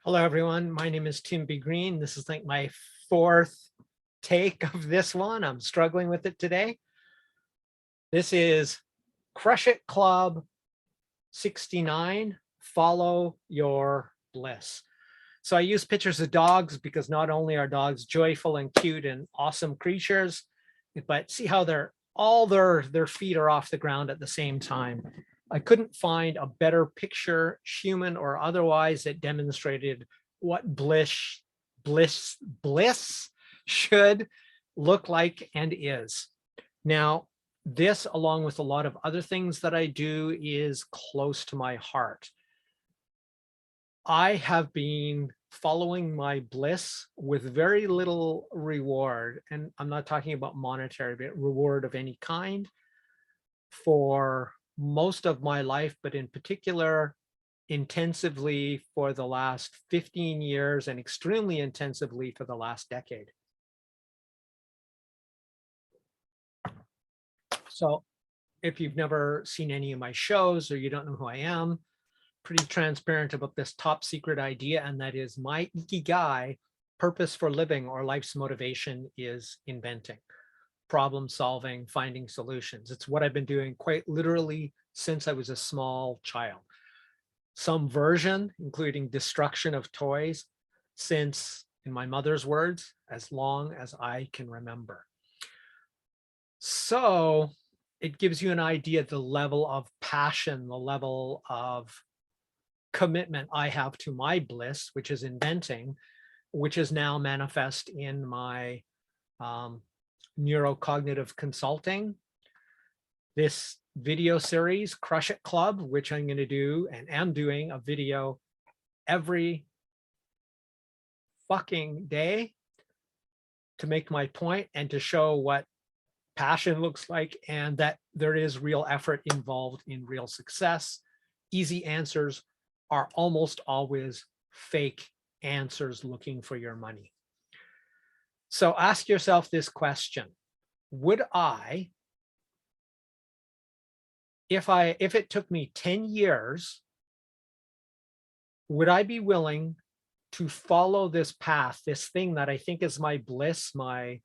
Hello, everyone. My name is Tim B. Green. This is like my fourth take of this one. I'm struggling with it today. This is Crush It Club 69, Follow Your Bliss. So I use pictures of dogs because not only are dogs joyful and cute and awesome creatures, but see how all their feet are off the ground at the same time. I couldn't find a better picture, human or otherwise, that demonstrated what bliss should look like and is. Now, this, along with a lot of other things that I do, is close to my heart. I have been following my bliss with very little reward, and I'm not talking about monetary, but reward of any kind, for most of my life, but in particular, intensively for the last 15 years and extremely intensively for the last decade. So if you've never seen any of my shows or you don't know who I am, pretty transparent about this top secret idea, and that is my ikigai, purpose for living or life's motivation, is inventing, problem solving, finding solutions. It's what I've been doing quite literally since I was a small child. Some version, including destruction of toys, since, in my mother's words, as long as I can remember. So it gives you an idea of the level of passion, the level of commitment I have to my bliss, which is inventing, which is now manifest in my neurocognitive consulting. This video series, Crush It Club, which I'm going to do and am doing a video every fucking day to make my point and to show what passion looks like, and that there is real effort involved in real success. Easy answers are almost always fake answers looking for your money. So ask yourself this question: would I, if it took me 10 years, would I be willing to follow this path, this thing that I think is my bliss, my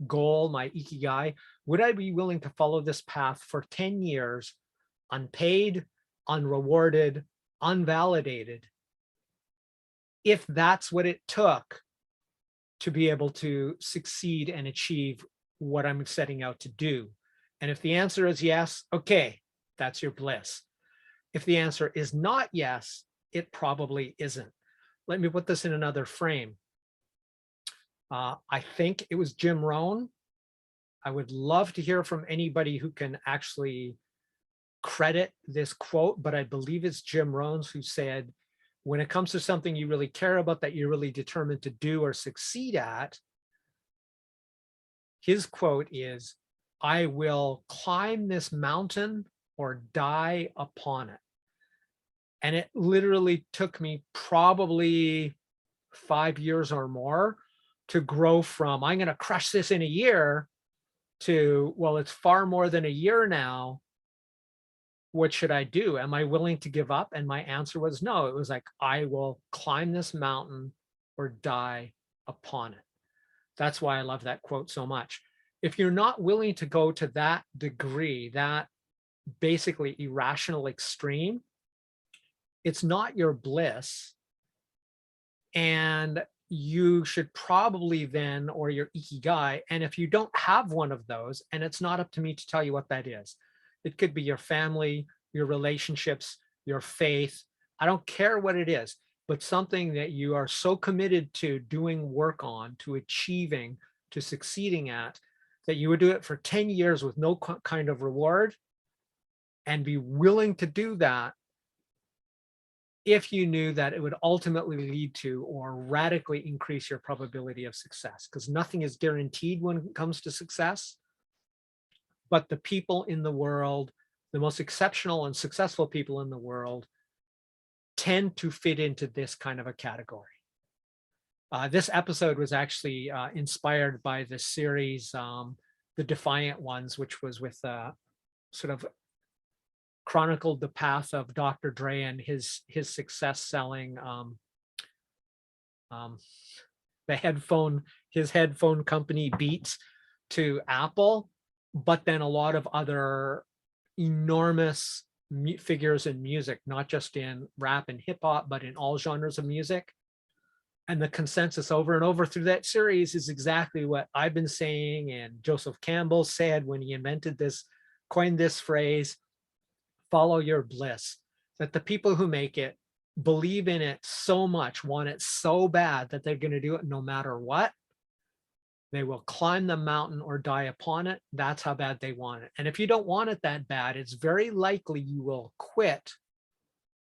goal, my ikigai? Would I be willing to follow this path for 10 years, unpaid, unrewarded, unvalidated, if that's what it took to be able to succeed and achieve what I'm setting out to do? And if the answer is yes, okay, that's your bliss. If the answer is not yes, it probably isn't. Let me put this in another frame. I think it was Jim Rohn. I would love to hear from anybody who can actually credit this quote, but I believe it's Jim Rohn who said, when it comes to something you really care about, that you're really determined to do or succeed at, his quote is, I will climb this mountain or die upon it. And it literally took me probably 5 years or more to grow from, I'm going to crush this in a year, to, well, it's far more than a year now. What should I do? Am I willing to give up? And my answer was no. It was like, I will climb this mountain or die upon it. That's why I love that quote so much. If you're not willing to go to that degree, that basically irrational extreme, it's not your bliss. And you should probably then, or your ikigai, and if you don't have one of those, and it's not up to me to tell you what that is, it could be your family, your relationships, your faith, I don't care what it is, but something that you are so committed to doing work on, to achieving, to succeeding at, that you would do it for 10 years with no kind of reward, and be willing to do that if you knew that it would ultimately lead to or radically increase your probability of success, because nothing is guaranteed when it comes to success. But the people in the world, the most exceptional and successful people in the world, tend to fit into this kind of a category. This episode was actually inspired by the series, The Defiant Ones, which was with sort of chronicled the path of Dr. Dre and his success selling his headphone company Beats to Apple, but then a lot of other enormous figures in music, not just in rap and hip hop, but in all genres of music. And the consensus over and over through that series is exactly what I've been saying. And Joseph Campbell said when he coined this phrase, follow your bliss, that the people who make it believe in it so much, want it so bad that they're going to do it no matter what. They will climb the mountain or die upon it. That's how bad they want it. And if you don't want it that bad, it's very likely you will quit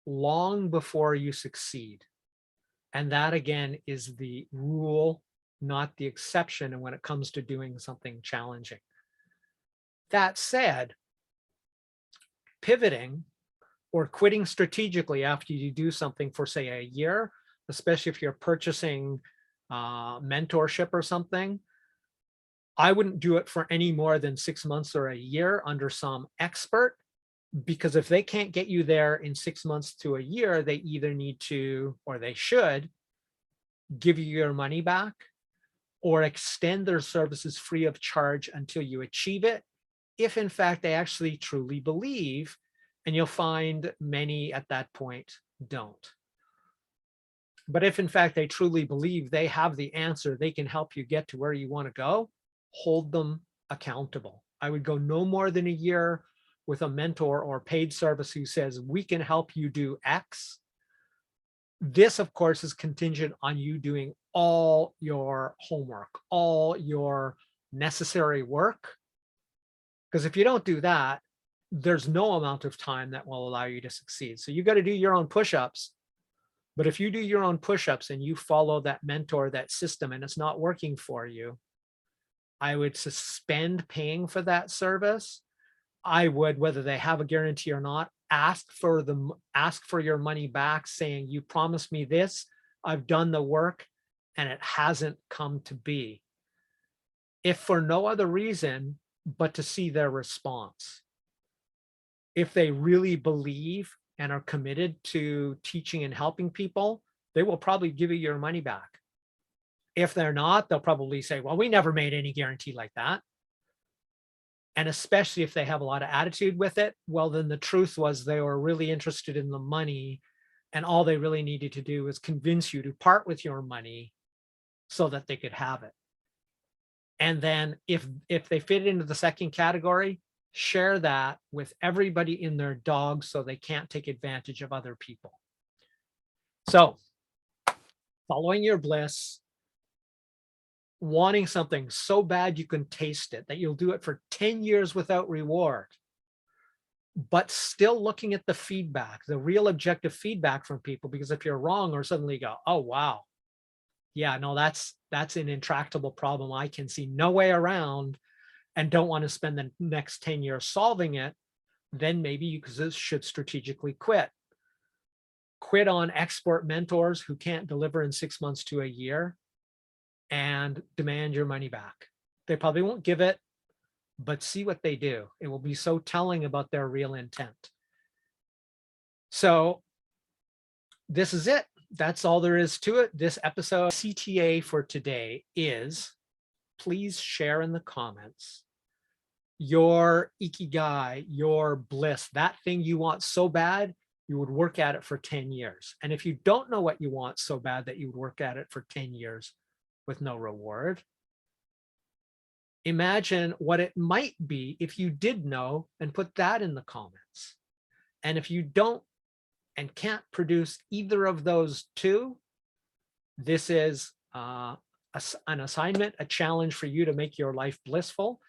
long before you succeed. And that, again, is the rule, not the exception. And when it comes to doing something challenging. That said, pivoting or quitting strategically after you do something for, say, a year, especially if you're purchasing mentorship or something, I wouldn't do it for any more than 6 months or a year under some expert, because if they can't get you there in 6 months to a year, they either need to, or they should, give you your money back or extend their services free of charge until you achieve it, if in fact they actually truly believe. And you'll find many at that point don't. But if in fact they truly believe they have the answer, they can help you get to where you want to go, hold them accountable. I would go no more than a year with a mentor or paid service who says, we can help you do X. This, of course, is contingent on you doing all your homework, all your necessary work. Because if you don't do that, there's no amount of time that will allow you to succeed. So you got to do your own push-ups. But if you do your own push-ups and you follow that mentor, that system, and it's not working for you, I would suspend paying for that service. I would, whether they have a guarantee or not, ask for your money back, saying, you promised me this, I've done the work, and it hasn't come to be. If for no other reason but to see their response. If they really believe and are committed to teaching and helping people, they will probably give you your money back. If they're not, they'll probably say, well, we never made any guarantee like that. And especially if they have a lot of attitude with it, well, then the truth was they were really interested in the money, and all they really needed to do was convince you to part with your money so that they could have it. And then if they fit into the second category, share that with everybody in their dog so they can't take advantage of other people. So, following your bliss, wanting something so bad you can taste it, that you'll do it for 10 years without reward, but still looking at the feedback, the real objective feedback from people, because if you're wrong or suddenly go, oh, wow, yeah, no, that's an intractable problem I can see no way around, and don't want to spend the next 10 years solving it, then maybe you should strategically quit. Quit on expert mentors who can't deliver in 6 months to a year, and demand your money back. They probably won't give it, but see what they do. It will be so telling about their real intent. So this is it. That's all there is to it. This episode CTA for today is, please share in the comments your ikigai, your bliss, that thing you want so bad you would work at it for 10 years. And if you don't know what you want so bad that you would work at it for 10 years with no reward, imagine what it might be if you did know, and put that in the comments. And if you don't and can't produce either of those two, this is an assignment, a challenge for you to make your life blissful.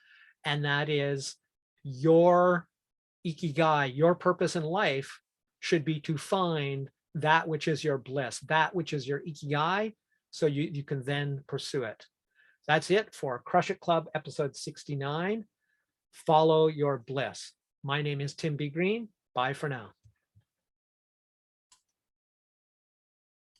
And that is, your ikigai, your purpose in life should be to find that which is your bliss, that which is your ikigai, so you can then pursue it. That's it for Crush It Club episode 69. Follow your bliss. My name is Tim B. Green. Bye for now.